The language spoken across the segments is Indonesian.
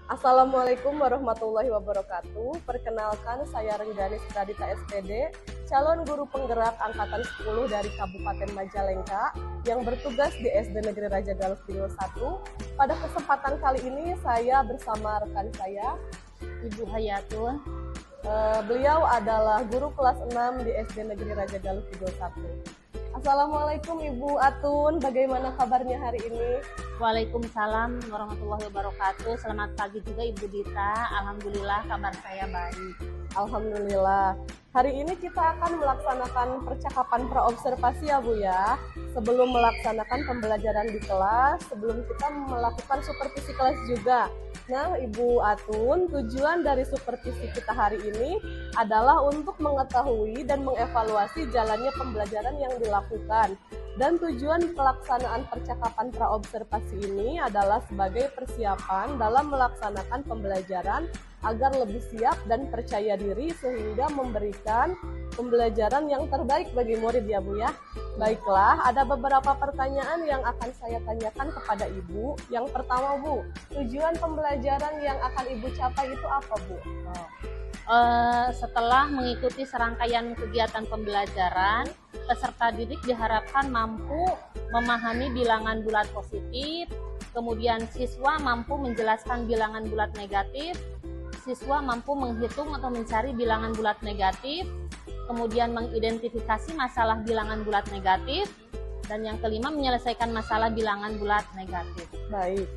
Assalamualaikum warahmatullahi wabarakatuh. Perkenalkan, saya Rengganis Pradita SPD, calon guru penggerak angkatan 10 dari Kabupaten Majalengka yang bertugas di SD Negeri Raja Galuh Kidul 1. Pada kesempatan kali ini saya bersama rekan saya, Ibu Hayatun. Beliau adalah guru kelas 6 di SD Negeri Raja Galuh Kidul 1. Assalamualaikum Ibu Atun, bagaimana kabarnya hari ini? Waalaikumsalam warahmatullahi wabarakatuh. Selamat pagi juga Ibu Dita. Alhamdulillah kabar saya baik. Alhamdulillah. Hari ini kita akan melaksanakan percakapan praobservasi ya Bu ya. Sebelum melaksanakan pembelajaran di kelas, sebelum kita melakukan supervisi kelas juga. Nah Ibu Atun, tujuan dari supervisi kita hari ini adalah untuk mengetahui dan mengevaluasi jalannya pembelajaran yang dilakukan. Dan tujuan pelaksanaan percakapan praobservasi ini adalah sebagai persiapan dalam melaksanakan pembelajaran agar lebih siap dan percaya diri sehingga memberikan pembelajaran yang terbaik bagi murid ya Bu ya. Baiklah, ada beberapa pertanyaan yang akan saya tanyakan kepada Ibu. Yang pertama Bu, tujuan pembelajaran yang akan Ibu capai itu apa Bu? Setelah mengikuti serangkaian kegiatan pembelajaran, peserta didik diharapkan mampu memahami bilangan bulat positif, kemudian siswa mampu menjelaskan bilangan bulat negatif, siswa mampu menghitung atau mencari bilangan bulat negatif, kemudian mengidentifikasi masalah bilangan bulat negatif, dan yang kelima menyelesaikan masalah bilangan bulat negatif. Baik.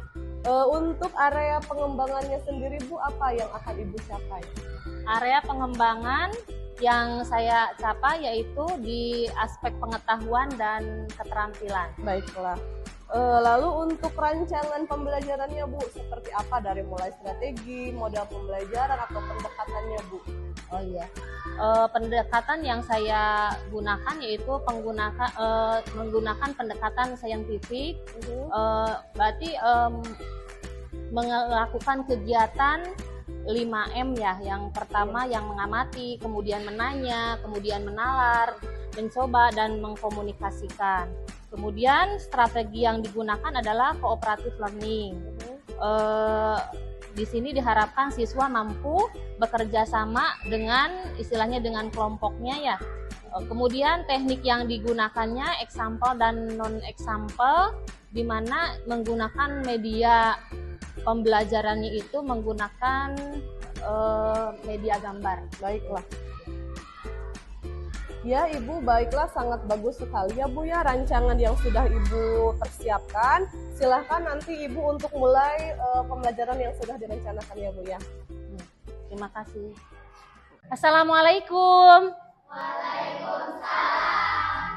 Untuk area pengembangannya sendiri Bu, apa yang akan Ibu capai? Area pengembangan yang saya capai yaitu di aspek pengetahuan dan keterampilan. Baiklah. Lalu untuk rancangan pembelajarannya Bu, seperti apa dari mulai strategi, model pembelajaran atau pendekatannya Bu? Oh iya, pendekatan yang saya gunakan yaitu menggunakan pendekatan saintifik. Berarti melakukan kegiatan 5M ya. Yang pertama yang mengamati, kemudian menanya, kemudian menalar, mencoba dan mengkomunikasikan. Kemudian strategi yang digunakan adalah cooperative learning. Di sini diharapkan siswa mampu bekerja sama dengan istilahnya dengan kelompoknya ya. Kemudian teknik yang digunakannya example dan non example, di mana menggunakan media pembelajarannya itu menggunakan media gambar. Baiklah. Ya Ibu, baiklah, sangat bagus sekali ya Bu ya rancangan yang sudah Ibu persiapkan. Silahkan nanti Ibu untuk mulai pembelajaran yang sudah direncanakan ya Bu ya. Terima kasih. Assalamualaikum. Waalaikumsalam.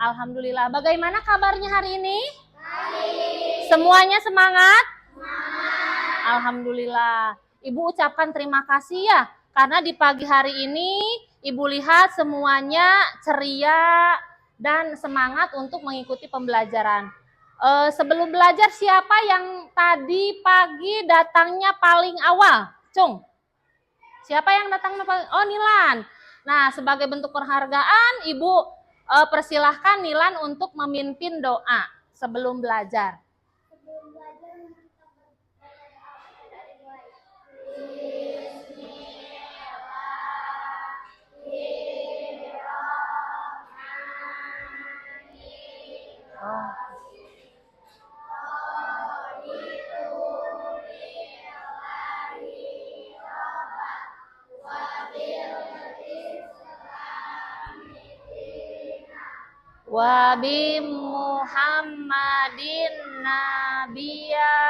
Alhamdulillah. Bagaimana kabarnya hari ini? Baik. Semuanya semangat? Semangat. Alhamdulillah. Ibu ucapkan terima kasih ya, karena di pagi hari ini Ibu lihat semuanya ceria dan semangat untuk mengikuti pembelajaran. Sebelum belajar, siapa yang tadi pagi datangnya paling awal? Cung, siapa yang datangnya paling? Oh, Nilan. Nah, sebagai bentuk penghargaan, Ibu persilahkan Nilan untuk memimpin doa sebelum belajar. Sebelum belajar kita berdoa apa dari mulai? Wa bi Muhammadin nabiyya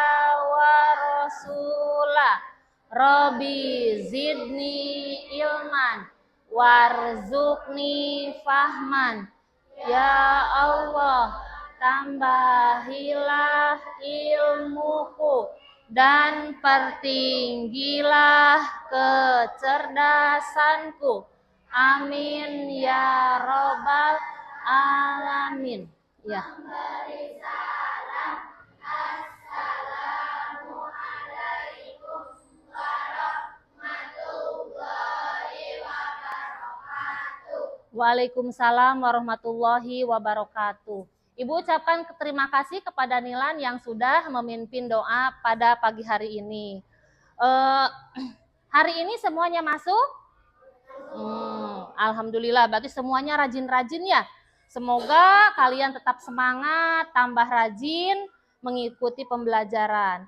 wa rasula Rabbi zidni ilman warzuqni fahman. Ya Allah, tambahilah ilmuku dan pertinggilah kecerdasanku. Amin ya robbal alamin. Ya. Assalamualaikum warahmatullahi wabarakatuh. Waalaikumsalam warahmatullahi wabarakatuh. Ibu ucapkan terima kasih kepada Nilan yang sudah memimpin doa pada pagi hari ini. Eh, hari ini semuanya masuk? Alhamdulillah, berarti semuanya rajin-rajin ya. Semoga kalian tetap semangat, tambah rajin mengikuti pembelajaran.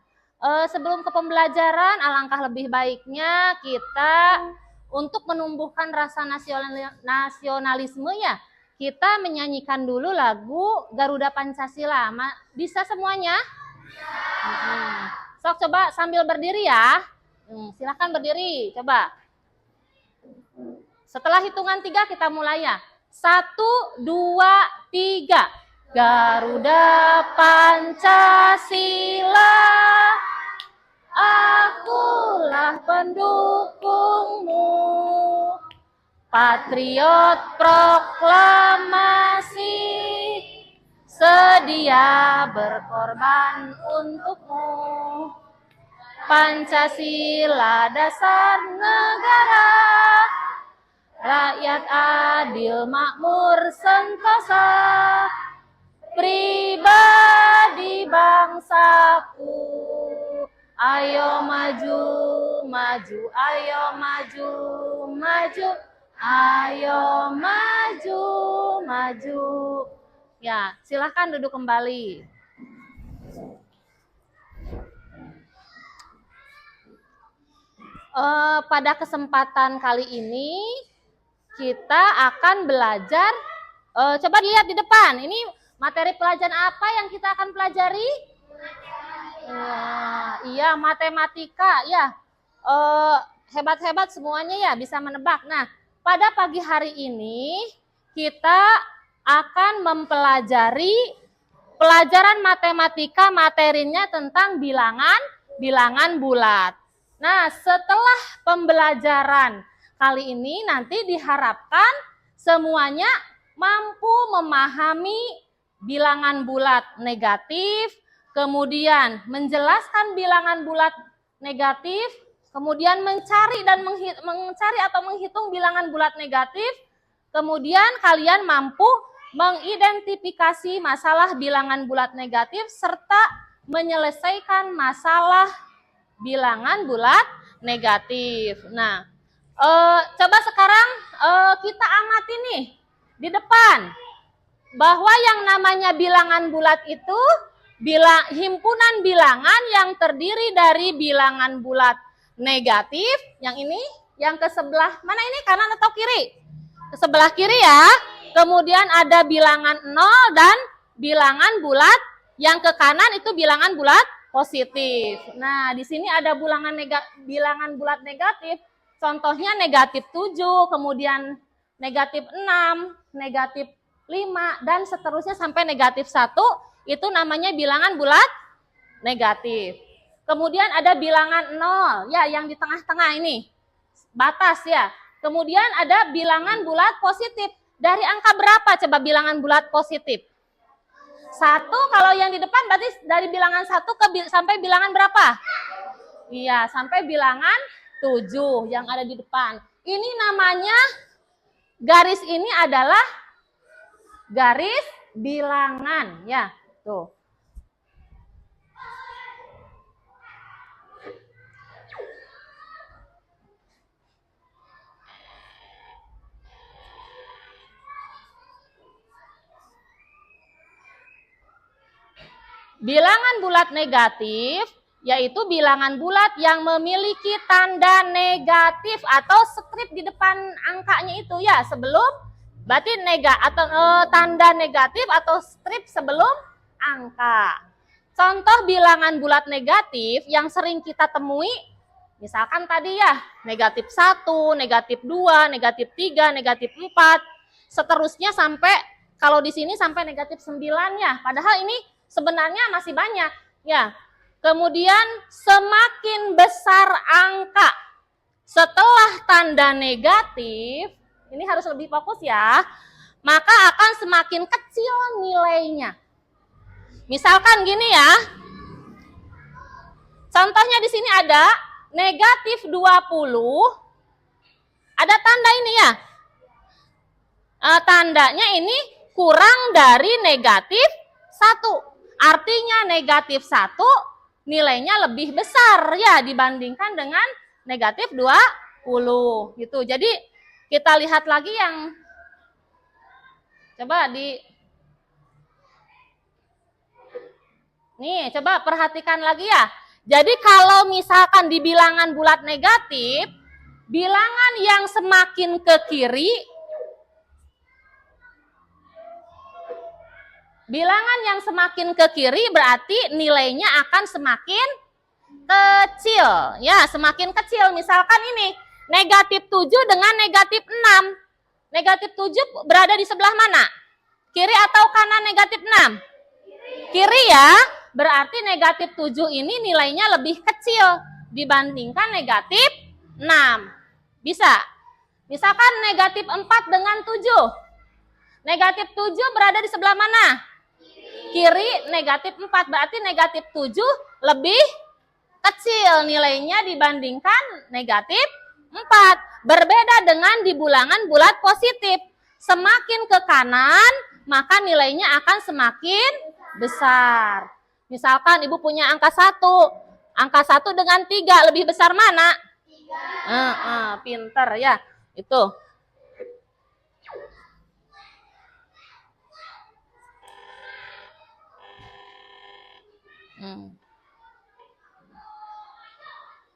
Sebelum ke pembelajaran, alangkah lebih baiknya kita untuk menumbuhkan rasa nasionalisme ya, kita menyanyikan dulu lagu Garuda Pancasila. Bisa semuanya? Sok coba sambil berdiri ya. Silahkan berdiri, coba. Setelah hitungan 3 kita mulai ya. 1, 2, 3. Garuda Pancasila, akulah pendukungmu. Patriot proklamasi, sedia berkorban untukmu. Pancasila dasar negara, rakyat adil makmur sentosa, pribadi bangsaku. Ayo maju, maju, ayo maju, maju, ayo maju, maju. Ya, silahkan duduk kembali. Pada kesempatan kali ini kita akan belajar. Coba lihat di depan. Ini materi pelajaran apa yang kita akan pelajari? Iya, matematika. Ya, hebat-hebat semuanya ya, bisa menebak. Nah, pada pagi hari ini kita akan mempelajari pelajaran matematika, materinya tentang bilangan bulat. Nah, setelah pembelajaran kali ini nanti diharapkan semuanya mampu memahami bilangan bulat negatif, kemudian menjelaskan bilangan bulat negatif, kemudian mencari atau menghitung bilangan bulat negatif, kemudian kalian mampu mengidentifikasi masalah bilangan bulat negatif serta menyelesaikan masalah bilangan bulat negatif. Nah, coba sekarang kita amati nih di depan bahwa yang namanya bilangan bulat itu himpunan bilangan yang terdiri dari bilangan bulat negatif. Yang ini, yang ke sebelah mana ini, kanan atau kiri? Ke sebelah kiri ya. Kemudian ada bilangan 0 dan bilangan bulat yang ke kanan itu bilangan bulat positif. Nah, di sini ada bilangan bulat negatif. Contohnya negatif 7, kemudian negatif 6, negatif 5, dan seterusnya sampai negatif 1. Itu namanya bilangan bulat negatif. Kemudian ada bilangan 0, ya yang di tengah-tengah ini. Batas ya. Kemudian ada bilangan bulat positif. Dari angka berapa coba bilangan bulat positif? 1, kalau yang di depan berarti dari bilangan 1 sampai bilangan berapa? Iya, sampai bilangan 7 yang ada di depan. Ini namanya, garis ini adalah garis bilangan ya. Tuh. Bilangan bulat negatif yaitu bilangan bulat yang memiliki tanda negatif atau strip di depan angkanya itu ya, sebelum berarti tanda negatif atau strip sebelum angka. Contoh bilangan bulat negatif yang sering kita temui, misalkan tadi ya, negatif 1, negatif 2, negatif 3, negatif 4, seterusnya sampai, kalau di sini sampai negatif 9 ya, padahal ini sebenarnya masih banyak ya. Kemudian semakin besar angka setelah tanda negatif, ini harus lebih fokus ya, maka akan semakin kecil nilainya. Misalkan gini ya, contohnya di sini ada negatif 20, ada tanda ini ya, tandanya ini kurang dari negatif 1. Artinya negatif 1 nilainya lebih besar ya dibandingkan dengan negatif 20 gitu. Jadi kita lihat lagi yang coba nih, coba perhatikan lagi ya. Jadi kalau misalkan di bilangan bulat negatif, bilangan yang semakin ke kiri, berarti nilainya akan semakin kecil. Ya, semakin kecil. Misalkan ini, negatif 7 dengan negatif 6. Negatif 7 berada di sebelah mana? Kiri atau kanan negatif 6? Kiri ya. Berarti negatif 7 ini nilainya lebih kecil dibandingkan negatif 6. Bisa. Misalkan negatif 4 dengan 7. Negatif 7 berada di sebelah mana? Kiri, negatif 4. Berarti negatif 7 lebih kecil nilainya dibandingkan negatif 4. Berbeda dengan di bilangan bulat positif. Semakin ke kanan, maka nilainya akan semakin besar. Misalkan ibu punya angka 1. Angka 1 dengan 3 lebih besar mana? 3. Pinter ya. Itu.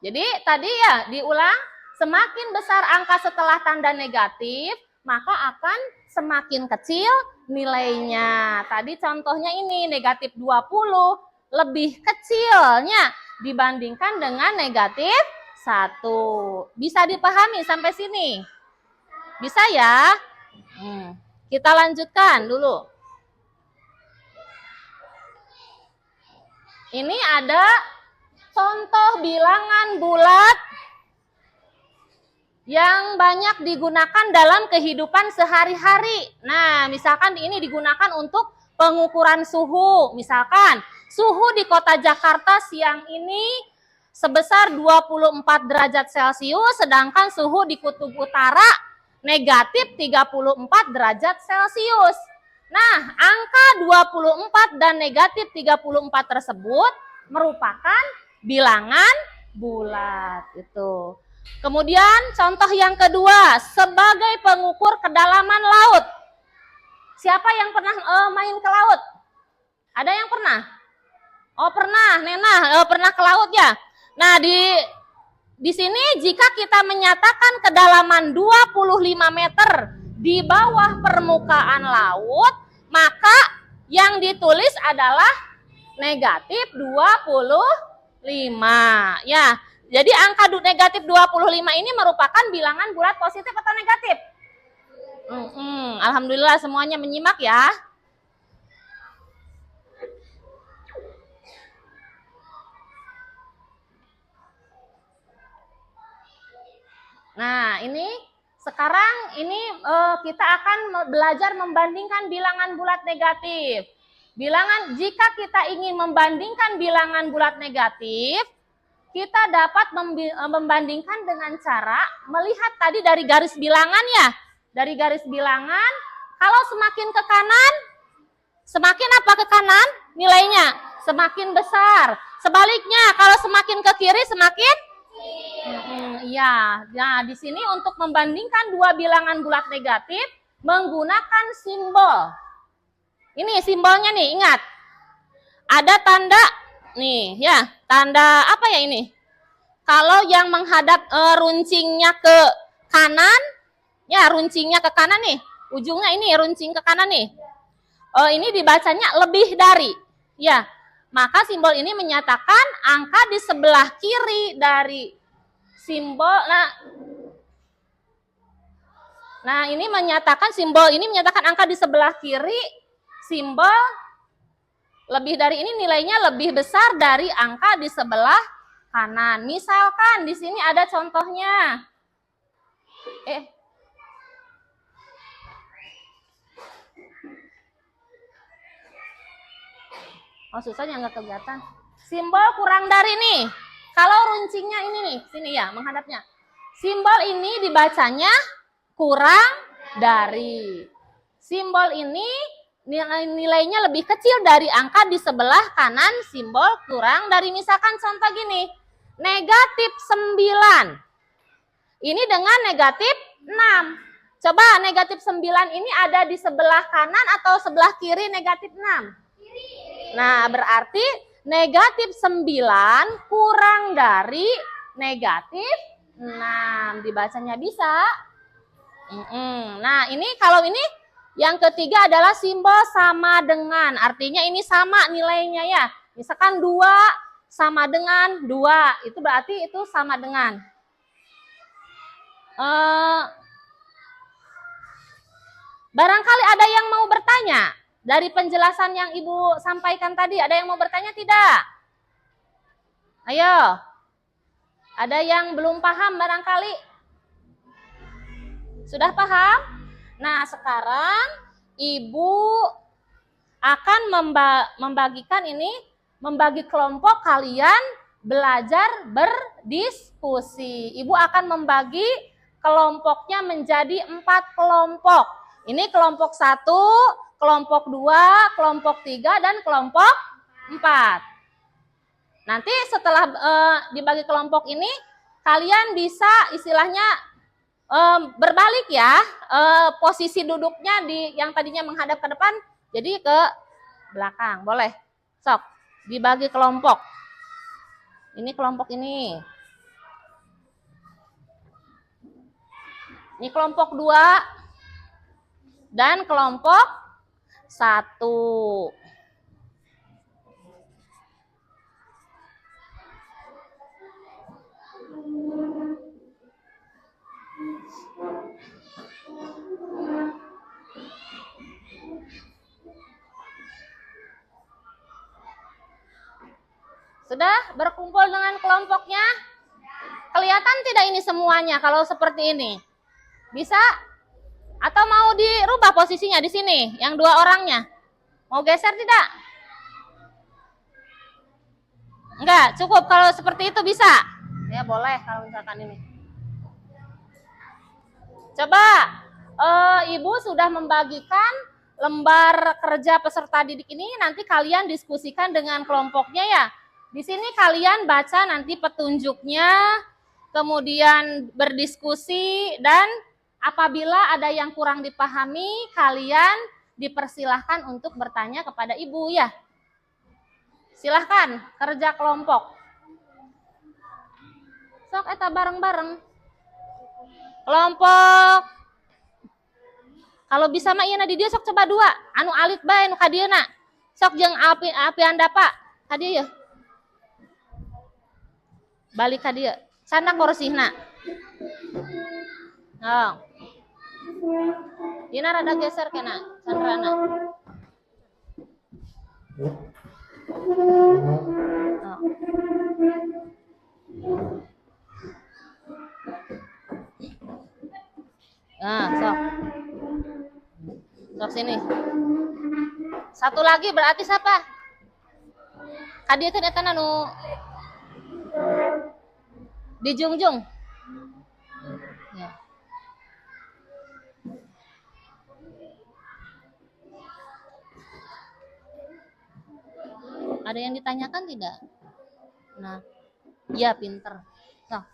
Jadi tadi ya diulang, semakin besar angka setelah tanda negatif, maka akan semakin kecil nilainya. Tadi contohnya ini negatif 20 lebih kecilnya dibandingkan dengan negatif 1. Bisa dipahami sampai sini? Bisa ya? Kita lanjutkan dulu. Ini ada contoh bilangan bulat yang banyak digunakan dalam kehidupan sehari-hari. Nah, misalkan ini digunakan untuk pengukuran suhu. Misalkan suhu di kota Jakarta siang ini sebesar 24 derajat Celcius, sedangkan suhu di kutub utara negatif 34 derajat Celcius. Nah, angka 24 dan negatif 34 tersebut merupakan bilangan bulat itu. Kemudian contoh yang kedua, sebagai pengukur kedalaman laut. Siapa yang pernah main ke laut? Ada yang pernah? Oh pernah, Nena pernah ke laut ya. Nah di sini jika kita menyatakan kedalaman 25 meter di bawah permukaan laut, maka yang ditulis adalah negatif 25. Ya. Jadi angka negatif 25 ini merupakan bilangan bulat positif atau negatif? Alhamdulillah semuanya menyimak ya. Nah ini sekarang kita akan belajar membandingkan bilangan bulat negatif. Jika kita ingin membandingkan bilangan bulat negatif, kita dapat membandingkan dengan cara melihat tadi dari garis bilangan ya. Dari garis bilangan, kalau semakin ke kanan, semakin apa ke kanan? Nilainya semakin besar. Sebaliknya, kalau semakin ke kiri, semakin? Iya. Nah, di sini untuk membandingkan dua bilangan bulat negatif, menggunakan simbol. Ini simbolnya nih, ingat. Ada tanda nih ya, tanda apa ya ini? Kalau yang menghadap runcingnya ke kanan, ya runcingnya ke kanan nih, ujungnya ini runcing ke kanan nih. Ini dibacanya lebih dari, ya. Maka simbol ini menyatakan angka di sebelah kiri dari simbol. Nah ini menyatakan simbol ini menyatakan angka di sebelah kiri, simbol lebih dari ini nilainya lebih besar dari angka di sebelah kanan. Misalkan di sini ada contohnya. Susahnya nggak kelihatan. Simbol kurang dari nih. Kalau runcingnya ini nih, sini ya menghadapnya. Simbol ini dibacanya kurang dari. Simbol ini nilainya lebih kecil dari angka di sebelah kanan simbol kurang dari. Misalkan contoh gini, negatif 9. Ini dengan negatif 6. Coba negatif 9 ini ada di sebelah kanan atau sebelah kiri negatif 6? Nah, berarti negatif 9 kurang dari negatif 6. Dibacanya bisa. Nah, ini kalau ini yang ketiga adalah simbol sama dengan. Artinya ini sama nilainya ya. Misalkan 2 sama dengan 2. Itu berarti itu sama dengan. Barangkali ada yang mau bertanya dari penjelasan yang Ibu sampaikan tadi. Ada yang mau bertanya tidak? Ayo. Ada yang belum paham barangkali? Sudah paham? Nah, sekarang Ibu akan membagikan ini, membagi kelompok kalian belajar berdiskusi. Ibu akan membagi kelompoknya menjadi 4 kelompok. Ini kelompok 1, kelompok 2, kelompok 3, dan kelompok 4. Nanti setelah dibagi kelompok ini, kalian bisa istilahnya berbalik ya, posisi duduknya yang tadinya menghadap ke depan jadi ke belakang. Boleh. Sok, dibagi kelompok. Ini kelompok ini. Ini kelompok 2 dan kelompok 1. Sudah berkumpul dengan kelompoknya? Kelihatan tidak ini semuanya kalau seperti ini? Bisa? Atau mau dirubah posisinya di sini, yang 2 orangnya? Mau geser tidak? Enggak, cukup kalau seperti itu bisa? Ya boleh kalau misalkan ini. Coba, Ibu sudah membagikan lembar kerja peserta didik ini, nanti kalian diskusikan dengan kelompoknya ya. Di sini kalian baca nanti petunjuknya, kemudian berdiskusi, dan apabila ada yang kurang dipahami, kalian dipersilahkan untuk bertanya kepada Ibu ya. Silahkan kerja kelompok. Sok eta bareng-bareng. Kelompok. Kalau bisa mah ieu di dieu sok coba 2. Anu alit bae nu ka dieuna. Sok jeung api anda Pak. Ka dieu ya. Balik ka dieu. Sana korsihna. Oh. Dina rada geser kena sandrana. Oh. Nah, sok. Sok sini. Satu lagi berarti siapa? Kadieu teh eta nu di jungjung. Ya. Ada yang ditanyakan tidak? Nah, iya pinter. Nah,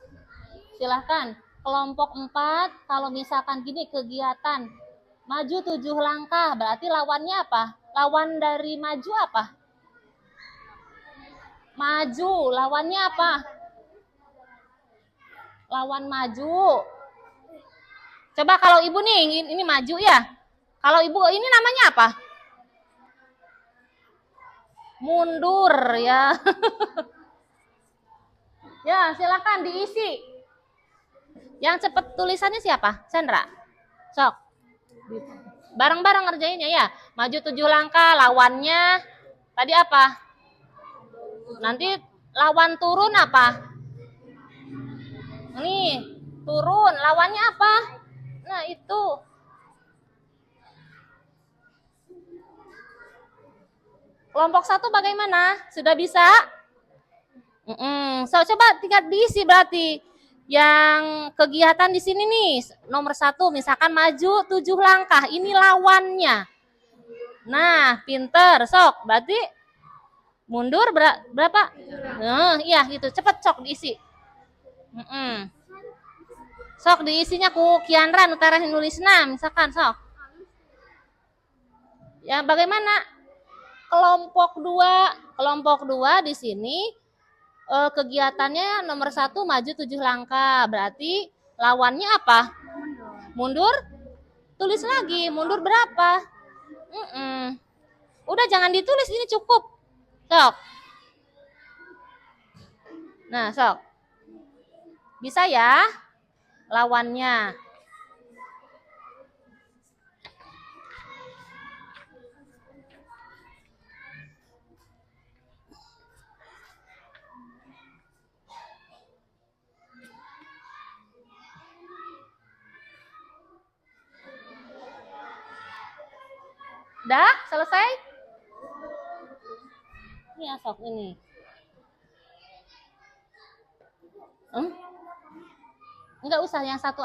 silahkan. Kelompok 4, kalau misalkan gini kegiatan maju 7 langkah, berarti lawannya apa? Lawan dari maju apa? Maju, lawannya apa? Lawan maju. Coba kalau Ibu nih, ini maju ya. Kalau Ibu ini namanya apa? Mundur ya. Ya, silakan diisi. Yang cepet tulisannya siapa? Sandra. Sok. Bareng-bareng ngerjainnya ya. Maju 7 langkah, lawannya tadi apa? Nanti lawan turun apa? Nih, turun. Lawannya apa? Nah, itu. Kelompok 1 bagaimana? Sudah bisa? So, coba tingkat diisi berarti. Yang kegiatan di sini nih, nomor 1 misalkan maju 7 langkah, ini lawannya. Nah, pinter. Sok, berarti mundur berapa? Iya gitu. Cepet sok diisi. Sok diisinya ku Kianra Nutara nulisna misalkan sok. Ya bagaimana? Kelompok dua di sini kegiatannya nomor 1 maju 7 langkah. Berarti lawannya apa? Mundur? Tulis lagi. Mundur berapa? Udah jangan ditulis, ini cukup. Sok. Nah, sok. Bisa ya? Lawannya. Dah, selesai? Ini sok ini. Enggak usah, yang satu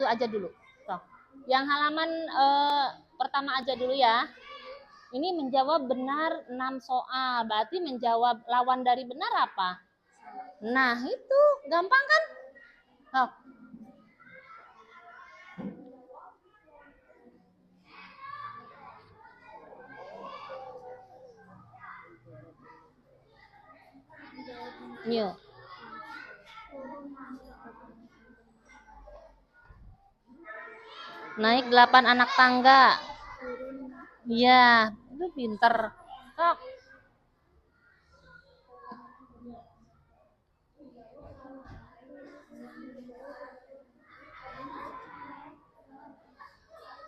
aja dulu. Sok. Yang halaman pertama aja dulu ya. Ini menjawab benar 6 soal. Berarti menjawab lawan dari benar apa? Nah, itu gampang kan? Sok. Yuk. Naik 8 anak tangga. Iya, itu pinter. Sok.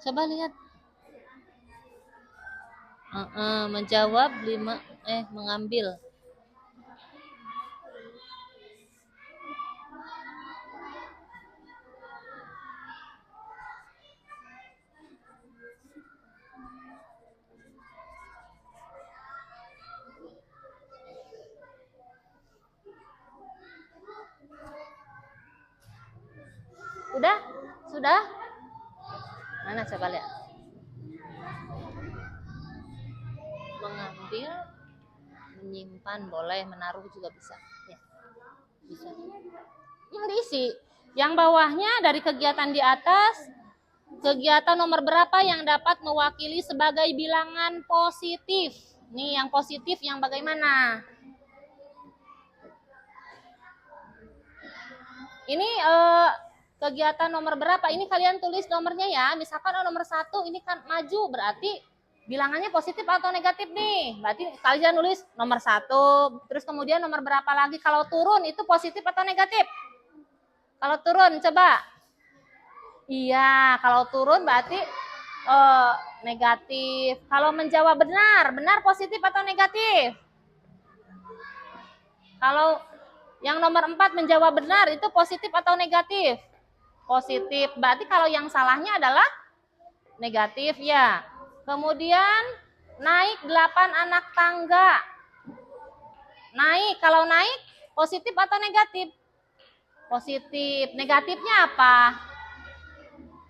Coba lihat. Menjawab 5 mengambil. Udah? Sudah? Mana coba lihat. Mengambil, menyimpan boleh, menaruh juga bisa. Ya. Bisa. Yang diisi. Yang bawahnya dari kegiatan di atas, kegiatan nomor berapa yang dapat mewakili sebagai bilangan positif? Nih yang positif yang bagaimana? Ini kegiatan nomor berapa? Ini kalian tulis nomornya ya. Misalkan nomor 1 ini kan maju, berarti bilangannya positif atau negatif nih. Berarti kalian nulis nomor 1, terus kemudian nomor berapa lagi. Kalau turun itu positif atau negatif? Kalau turun coba. Iya, kalau turun berarti negatif. Kalau menjawab benar positif atau negatif? Kalau yang nomor 4 menjawab benar itu positif atau negatif? Positif. Berarti kalau yang salahnya adalah negatif ya. Kemudian naik 8 anak tangga. Naik, kalau naik positif atau negatif? Positif. Negatifnya apa?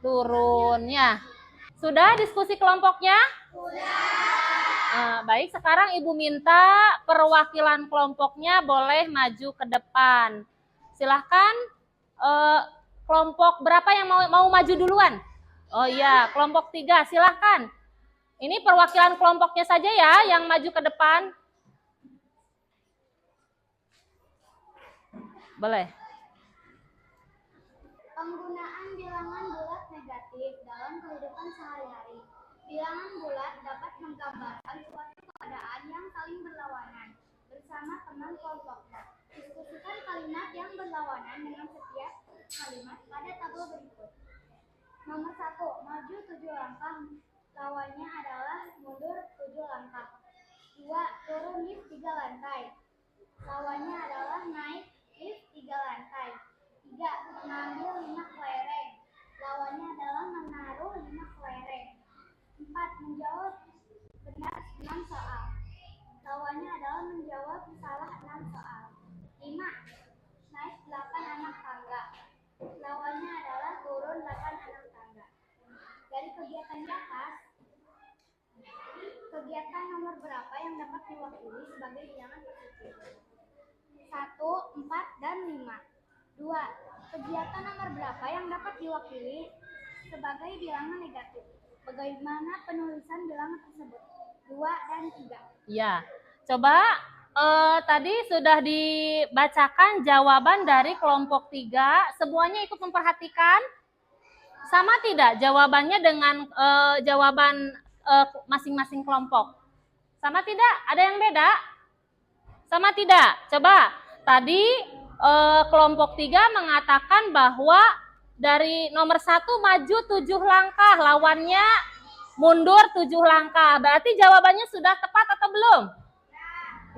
Turun ya. Sudah diskusi kelompoknya? Sudah. Baik, sekarang Ibu minta perwakilan kelompoknya boleh maju ke depan. Silahkan kelompok berapa yang mau maju duluan? Oh iya, kelompok 3, silahkan. Ini perwakilan kelompoknya saja ya yang maju ke depan. Boleh. Penggunaan bilangan bulat negatif dalam kehidupan sehari-hari. Bilangan bulat dapat menggambarkan suatu keadaan yang saling berlawanan bersama teman kelompoknya. Diskusikan kalimat yang berlawanan dengan setiap kalimat pada tabel berikut. Nomor 1, maju 7 langkah, lawannya adalah mundur 7 langkah. 2, turun lift 3 lantai, lawannya adalah naik lift 3 lantai. 3, mengambil 5 kelereng, lawannya adalah menaruh 5 kelereng. 4, menjawab benar 6 soal, lawannya adalah menjawab salah 6 soal. 5, naik 8 anak tangga, lawannya adalah turun 8 anak tangga. Dari kegiatan di atas, nomor berapa yang dapat diwakili sebagai bilangan positif? 1, 4, dan 5. 2. Kegiatan nomor berapa yang dapat diwakili sebagai bilangan negatif? Bagaimana penulisan bilangan tersebut? 2 dan 3. Ya, coba tadi sudah dibacakan jawaban dari kelompok 3. Semuanya ikut memperhatikan. Sama tidak jawabannya dengan jawaban masing-masing kelompok? Sama tidak? Ada yang beda? Sama tidak? Coba, tadi kelompok 3 mengatakan bahwa dari nomor 1 maju 7 langkah, lawannya mundur 7 langkah. Berarti jawabannya sudah tepat atau belum?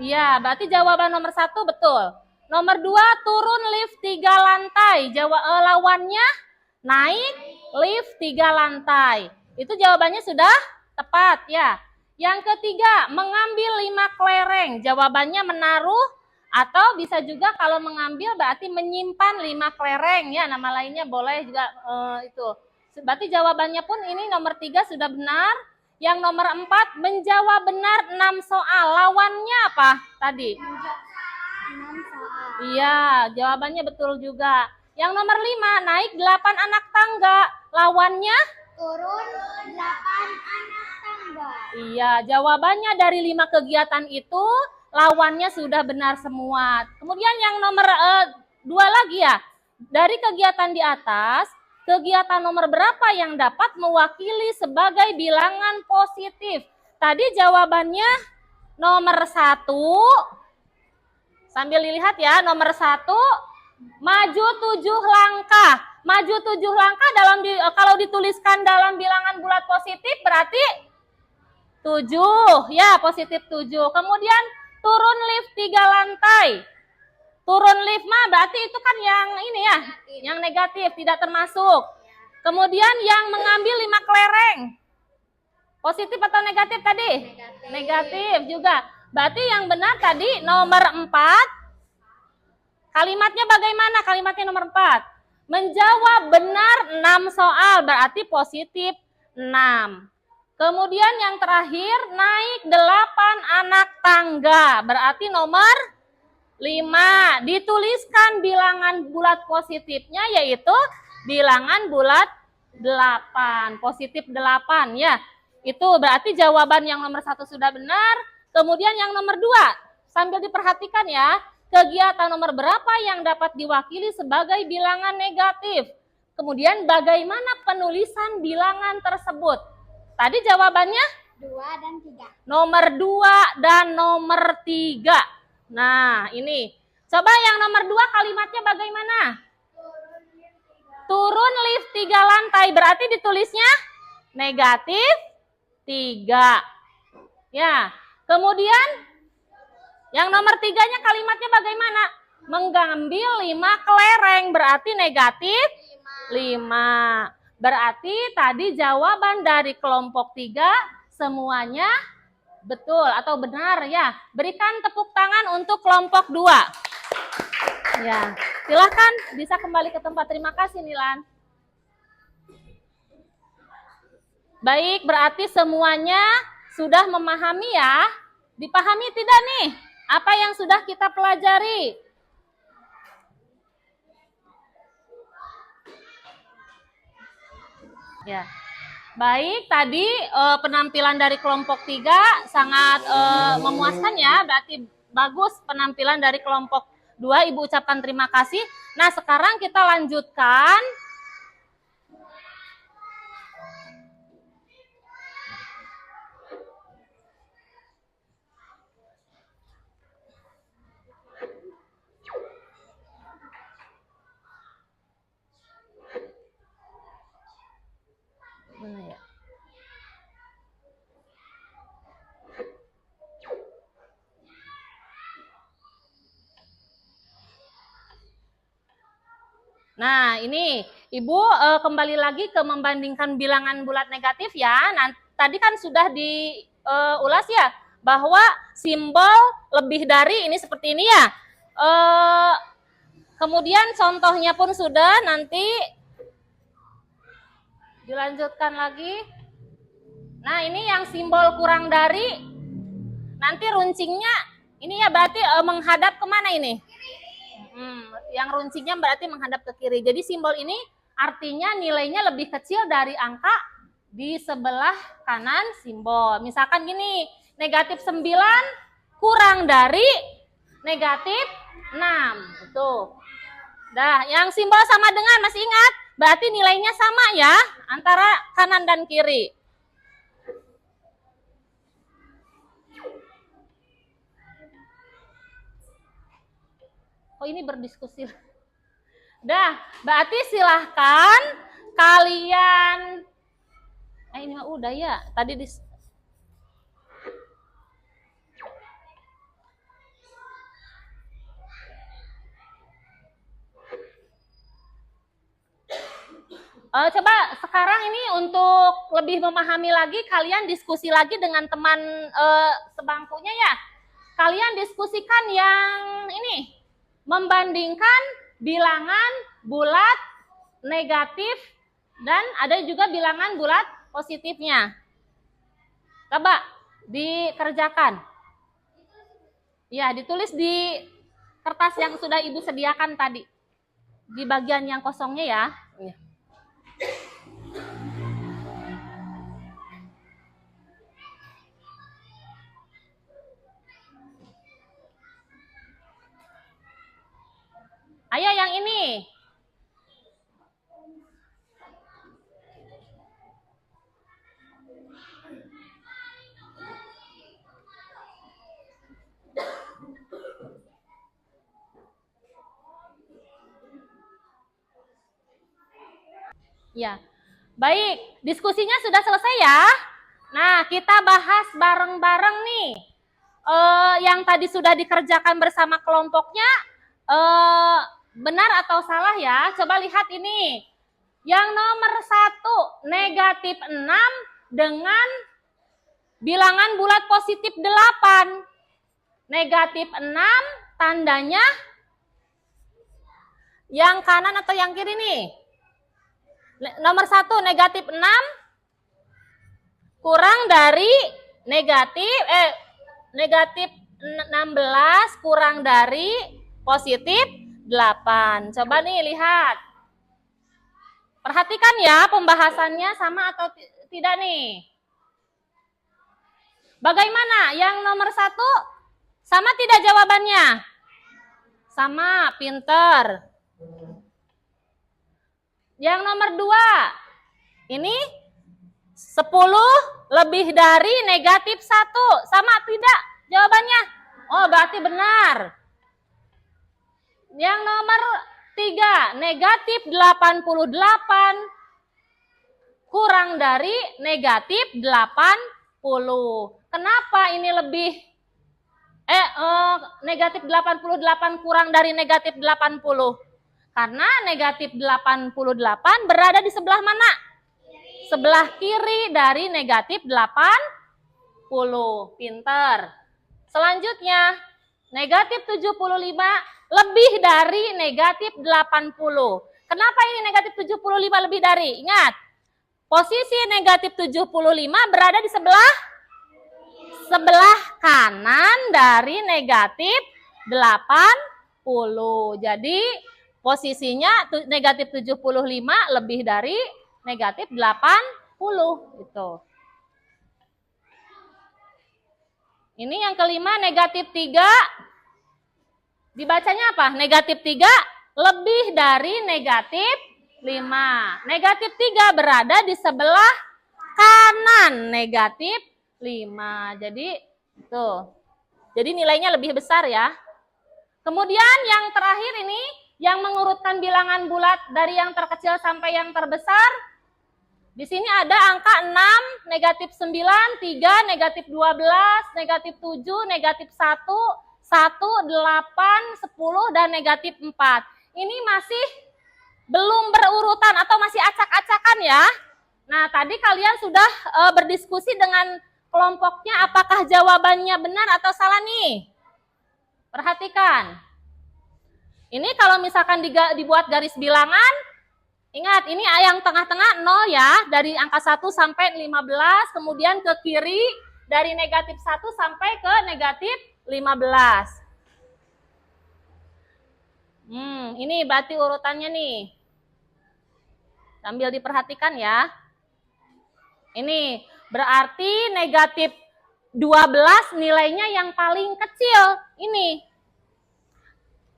Iya, berarti jawaban nomor 1 betul. Nomor 2, turun lift 3 lantai. Lawannya naik lift 3 lantai. Itu jawabannya sudah tepat ya. Yang ketiga, mengambil 5 kelereng. Jawabannya menaruh atau bisa juga kalau mengambil berarti menyimpan 5 kelereng ya. Nama lainnya boleh juga itu. Berarti jawabannya pun ini nomor 3 sudah benar. Yang nomor 4, menjawab benar 6 soal. Lawannya apa tadi? 6 soal. Iya, jawabannya betul juga. Yang nomor 5, naik 8 anak tangga. Lawannya? Turun 8 anak tangga. Iya, jawabannya dari 5 kegiatan itu, lawannya sudah benar semua. Kemudian yang nomor 2 lagi ya. Dari kegiatan di atas, kegiatan nomor berapa yang dapat mewakili sebagai bilangan positif? Tadi jawabannya nomor 1. Sambil dilihat ya, nomor 1, maju 7 langkah. Maju 7 langkah kalau dituliskan dalam bilangan bulat positif berarti 7. Ya, positif 7. Kemudian turun lift 3 lantai. Turun lift mah berarti itu kan yang ini ya, yang negatif, tidak termasuk. Kemudian yang mengambil 5 kelereng. Positif atau negatif tadi? Negatif juga. Berarti yang benar tadi nomor 4. Kalimatnya bagaimana? Kalimatnya nomor 4. Menjawab benar 6 soal, berarti positif 6. Kemudian yang terakhir, naik 8 anak tangga, berarti nomor 5. Dituliskan bilangan bulat positifnya yaitu bilangan bulat 8. Positif 8 ya. Itu berarti jawaban yang nomor 1 sudah benar. Kemudian yang nomor 2, sambil diperhatikan ya. Kegiatan nomor berapa yang dapat diwakili sebagai bilangan negatif? Kemudian bagaimana penulisan bilangan tersebut? Tadi jawabannya? 2 dan 3. Nomor 2 dan nomor 3. Nah, ini. Coba yang nomor 2 kalimatnya bagaimana? Turun lift 3 lantai. Berarti ditulisnya negatif 3. Ya. Kemudian yang nomor 3-nya kalimatnya bagaimana? Mengambil 5 kelereng. Berarti negatif 5. Berarti tadi jawaban dari kelompok 3 semuanya betul atau benar ya. Berikan tepuk tangan untuk kelompok 2. Ya, silakan bisa kembali ke tempat. Terima kasih Nilan. Baik, berarti semuanya sudah memahami ya. Dipahami tidak nih? Apa yang sudah kita pelajari? Ya. Baik, tadi penampilan dari kelompok 3 sangat memuaskan ya. Berarti bagus penampilan dari kelompok 2. Ibu ucapkan terima kasih. Nah, sekarang kita lanjutkan. Mana ya? Nah, ini Ibu kembali lagi ke membandingkan bilangan bulat negatif ya. Nah, tadi kan sudah diulas ya bahwa simbol lebih dari ini seperti ini ya. Kemudian contohnya pun sudah, nanti dilanjutkan lagi. Nah, ini yang simbol kurang dari Nanti runcingnya ini ya berarti menghadap kemana ini? Yang runcingnya berarti menghadap ke kiri. Jadi simbol ini artinya nilainya lebih kecil dari angka di sebelah kanan simbol. Misalkan gini, negatif 9 kurang dari negatif 6. Tuh. Nah, yang simbol sama dengan, masih ingat? Berarti nilainya sama ya, antara kanan dan kiri. Oh, ini berdiskusi. Dah, berarti silahkan kalian. Ini mah udah ya. Tadi coba sekarang ini untuk lebih memahami lagi, kalian diskusi lagi dengan teman sebangkunya ya. Kalian diskusikan yang ini, membandingkan bilangan bulat negatif dan ada juga bilangan bulat positifnya. Coba dikerjakan. Ya, ditulis di kertas yang sudah Ibu sediakan tadi. Di bagian yang kosongnya ya. Ya. Ayo yang ini. Ya, baik. Diskusinya sudah selesai ya. Nah, kita bahas bareng-bareng nih. Yang tadi sudah dikerjakan bersama kelompoknya, benar atau salah ya? Coba lihat ini. Yang nomor 1, negatif 6 dengan bilangan bulat positif 8. Negatif 6 tandanya yang kanan atau yang kiri nih? Nomor 1, negatif 6 kurang dari negatif 16 kurang dari positif 8. Coba nih lihat. Perhatikan ya pembahasannya sama atau tidak nih. Bagaimana? Yang nomor 1 sama tidak jawabannya? Sama, pinter. Yang nomor 2, ini 10 lebih dari negatif 1. Sama tidak jawabannya? Oh, berarti benar. Yang nomor 3, negatif 88 kurang dari negatif 80. Kenapa ini lebih negatif 88 kurang dari negatif 80? Karena negatif 88 berada di sebelah mana? Sebelah kiri dari negatif 80. Pinter. Selanjutnya, negatif 75 lebih dari negatif 80. Kenapa ini negatif 75 lebih dari? Ingat, posisi negatif 75 berada di sebelah kanan dari negatif 80. Jadi, posisinya negatif 75 lebih dari negatif 80 gitu. Ini yang kelima, negatif 3. Dibacanya apa? Negatif 3 lebih dari negatif 5. Negatif 3 berada di sebelah kanan negatif 5. Jadi tuh. Jadi nilainya lebih besar ya. Kemudian yang terakhir ini, yang mengurutkan bilangan bulat dari yang terkecil sampai yang terbesar. Di sini ada angka 6, negatif 9, 3, negatif 12, negatif 7, negatif 1, 1, 8, 10, dan negatif 4. Ini masih belum berurutan atau masih acak-acakan ya. Nah, tadi kalian sudah berdiskusi dengan kelompoknya apakah jawabannya benar atau salah nih. Perhatikan. Ini kalau misalkan dibuat garis bilangan, ingat ini yang tengah-tengah 0 ya, dari angka 1 sampai 15, kemudian ke kiri dari negatif 1 sampai ke negatif 15. Ini berarti urutannya nih. Sambil diperhatikan ya. Ini berarti negatif 12 nilainya yang paling kecil. Ini.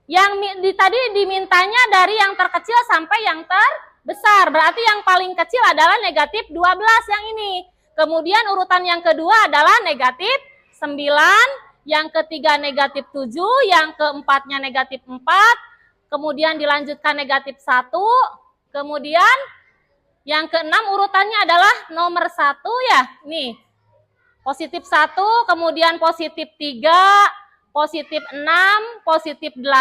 Yang tadi dimintanya dari yang terkecil sampai yang terbesar. Berarti yang paling kecil adalah negatif 12 yang ini. Kemudian urutan yang kedua adalah negatif 9, yang ketiga negatif 7, yang keempatnya negatif 4, kemudian dilanjutkan negatif 1, kemudian yang keenam urutannya adalah nomor 1 ya. Nih, positif 1, kemudian positif 3, positif 6, positif 8,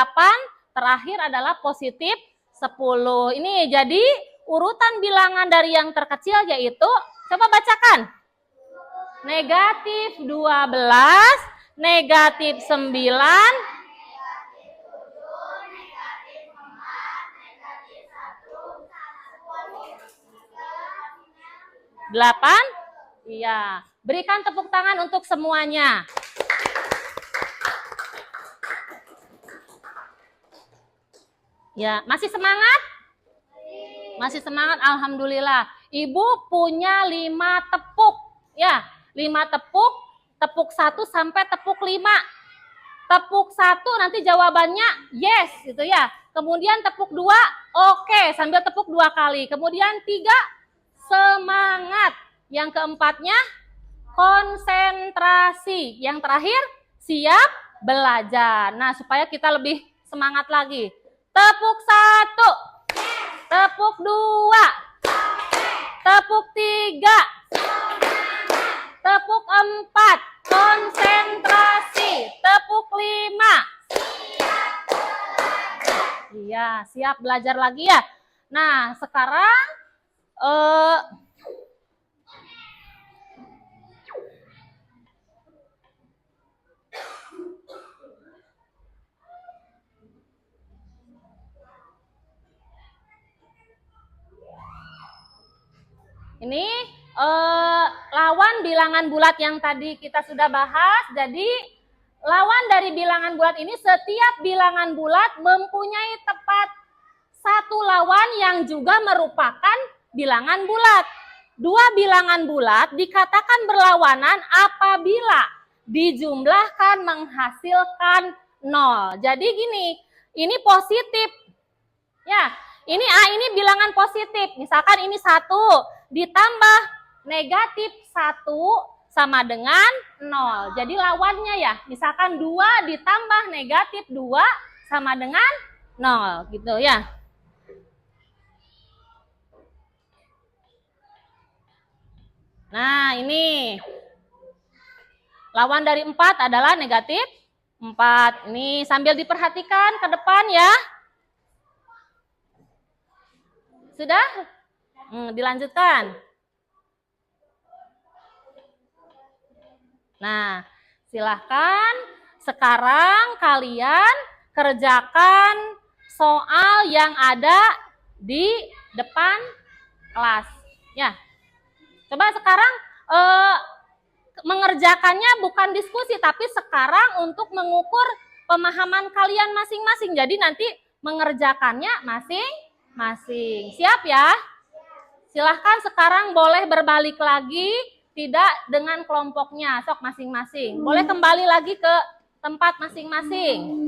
terakhir adalah positif 10. Ini jadi urutan bilangan dari yang terkecil yaitu, coba bacakan. Negatif 12, negatif 9, 8. Iya, berikan tepuk tangan untuk semuanya. Ya, masih semangat? Masih semangat, alhamdulillah. Ibu punya 5 tepuk. Ya, 5 tepuk, tepuk 1 sampai tepuk 5. Tepuk 1 nanti jawabannya yes gitu ya. Kemudian tepuk 2, oke, sambil tepuk 2 kali. Kemudian 3, semangat. Yang keempatnya konsentrasi. Yang terakhir siap belajar. Nah, supaya kita lebih semangat lagi. Tepuk 1, tepuk 2, tepuk 3, tepuk 4, konsentrasi, tepuk 5. Iya, siap belajar lagi ya. Nah, sekarang ini lawan bilangan bulat yang tadi kita sudah bahas. Jadi lawan dari bilangan bulat ini, setiap bilangan bulat mempunyai tepat satu lawan yang juga merupakan bilangan bulat. Dua bilangan bulat dikatakan berlawanan apabila dijumlahkan menghasilkan 0. Jadi gini, ini positif. Ya, ini bilangan positif. Misalkan ini 1 ditambah negatif 1 sama dengan 0. Jadi lawannya ya, misalkan 2 ditambah negatif 2 sama dengan 0 gitu ya. Nah, ini lawan dari 4 adalah negatif 4. Ini sambil diperhatikan ke depan ya. Sudah? Dilanjutkan. Nah, silahkan sekarang kalian kerjakan soal yang ada di depan kelas. Ya. Coba sekarang mengerjakannya bukan diskusi, tapi sekarang untuk mengukur pemahaman kalian masing-masing. Jadi nanti mengerjakannya masing-masing. Siap ya? Silahkan sekarang boleh berbalik lagi, tidak dengan kelompoknya, sok masing-masing. Boleh kembali lagi ke tempat masing-masing.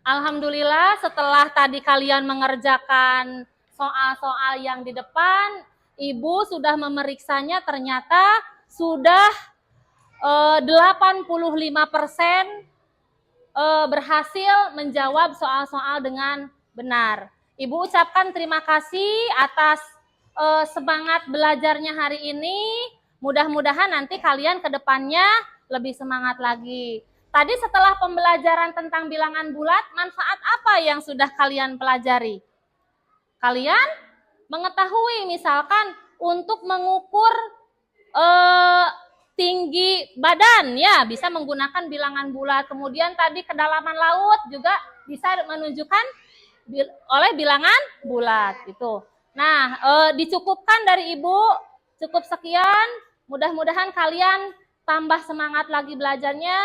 Alhamdulillah setelah tadi kalian mengerjakan soal-soal yang di depan, Ibu sudah memeriksanya, ternyata sudah 85% berhasil menjawab soal-soal dengan benar. Ibu ucapkan terima kasih atas semangat belajarnya hari ini. Mudah-mudahan nanti kalian ke depannya lebih semangat lagi. Tadi setelah pembelajaran tentang bilangan bulat, manfaat apa yang sudah kalian pelajari? Kalian mengetahui misalkan untuk mengukur tinggi badan ya, bisa menggunakan bilangan bulat. Kemudian tadi kedalaman laut juga bisa menunjukkan oleh bilangan bulat gitu. Nah, dicukupkan dari Ibu, cukup sekian. Mudah-mudahan kalian tambah semangat lagi belajarnya.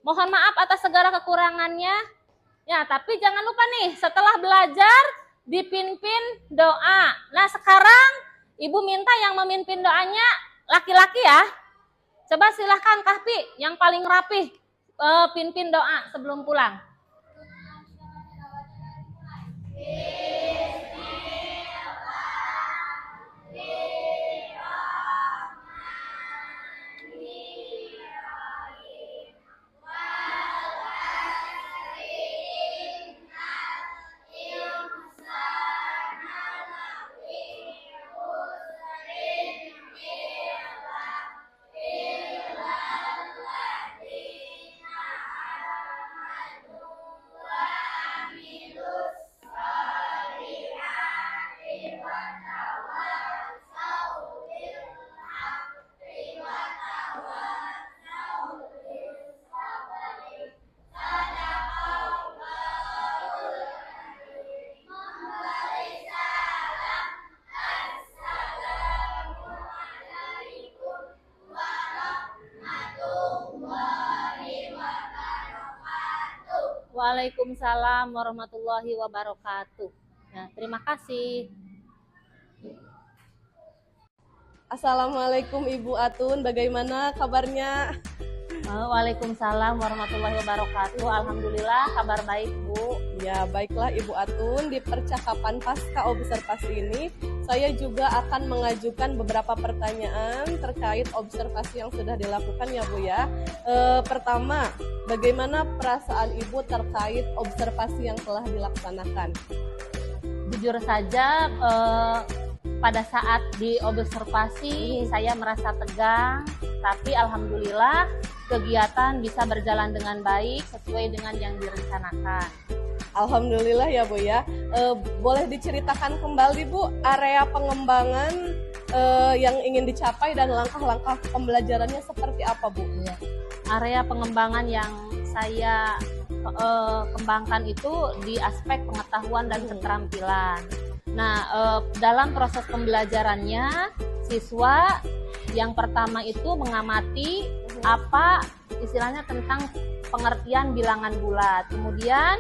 Mohon maaf atas segala kekurangannya. Ya, tapi jangan lupa nih, setelah belajar dipimpin doa. Nah, sekarang Ibu minta yang memimpin doanya laki-laki ya. Coba silahkan Kahfi, yang paling rapih, pimpin doa sebelum pulang. Waalaikumsalam warahmatullahi wabarakatuh. Nah, terima kasih. Assalamualaikum Ibu Atun, bagaimana kabarnya? Waalaikumsalam warahmatullahi wabarakatuh. Alhamdulillah, kabar baik Bu. Ya, baiklah Ibu Atun, di percakapan pasca observasi ini saya juga akan mengajukan beberapa pertanyaan terkait observasi yang sudah dilakukan ya Bu ya. Pertama, bagaimana perasaan Ibu terkait observasi yang telah dilaksanakan? Jujur saja, pada saat diobservasi saya merasa tegang, tapi alhamdulillah kegiatan bisa berjalan dengan baik sesuai dengan yang direncanakan. Alhamdulillah ya Bu ya. Boleh diceritakan kembali Bu area pengembangan yang ingin dicapai dan langkah-langkah pembelajarannya seperti apa Bu? Ya. Area pengembangan yang saya kembangkan itu di aspek pengetahuan dan keterampilan. Nah, dalam proses pembelajarannya siswa yang pertama itu mengamati apa istilahnya tentang pengertian bilangan bulat. Kemudian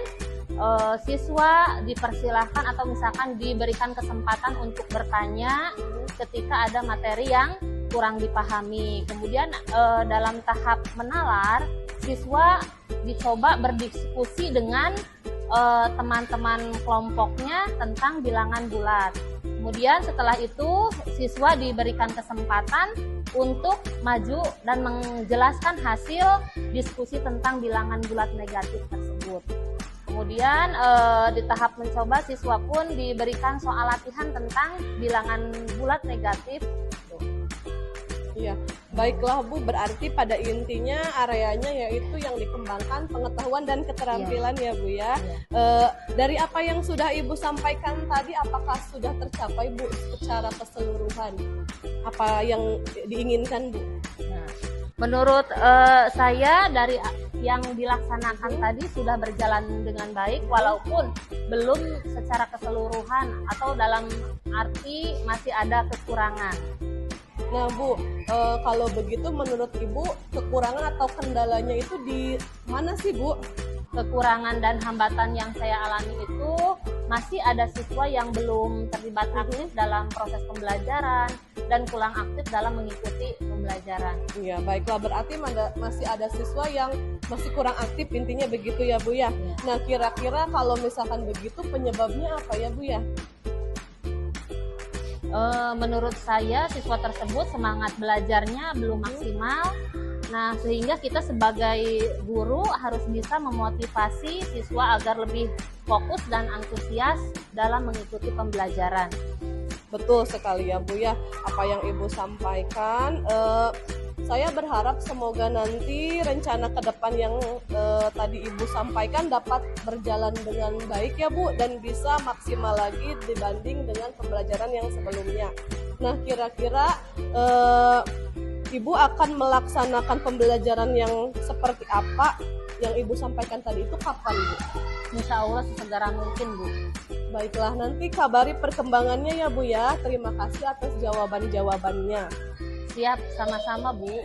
siswa dipersilahkan atau misalkan diberikan kesempatan untuk bertanya ketika ada materi yang kurang dipahami. Kemudian dalam tahap menalar, siswa dicoba berdiskusi dengan teman-teman kelompoknya tentang bilangan bulat. Kemudian setelah itu siswa diberikan kesempatan untuk maju dan menjelaskan hasil diskusi tentang bilangan bulat negatif tersebut. Kemudian di tahap mencoba siswa pun diberikan soal latihan tentang bilangan bulat negatif. Iya, baiklah Bu, berarti pada intinya areanya yaitu yang dikembangkan pengetahuan dan keterampilan ya Bu ya. Dari apa yang sudah Ibu sampaikan tadi, apakah sudah tercapai Bu secara keseluruhan? Apa yang diinginkan Bu? Nah, menurut saya dari yang dilaksanakan tadi sudah berjalan dengan baik, walaupun belum secara keseluruhan atau dalam arti masih ada kekurangan. Nah Bu, kalau begitu menurut Ibu kekurangan atau kendalanya itu di mana sih Bu? Kekurangan dan hambatan yang saya alami itu masih ada siswa yang belum terlibat aktif dalam proses pembelajaran dan kurang aktif dalam mengikuti pembelajaran. Iya, baiklah, berarti masih ada siswa yang masih kurang aktif, intinya begitu ya Bu ya. Nah, kira-kira kalau misalkan begitu penyebabnya apa ya Bu ya? Menurut saya siswa tersebut semangat belajarnya belum maksimal. Nah, sehingga kita sebagai guru harus bisa memotivasi siswa agar lebih fokus dan antusias dalam mengikuti pembelajaran. Betul sekali ya Bu ya, apa yang Ibu sampaikan. Saya berharap semoga nanti rencana ke depan yang tadi Ibu sampaikan dapat berjalan dengan baik ya Bu, dan bisa maksimal lagi dibanding dengan pembelajaran yang sebelumnya. Nah, kira-kira Ibu akan melaksanakan pembelajaran yang seperti apa yang Ibu sampaikan tadi itu kapan, Bu? Insya Allah sesegera mungkin, Bu. Baiklah, nanti kabari perkembangannya ya, Bu ya. Terima kasih atas jawaban-jawabannya. Siap, sama-sama, Bu.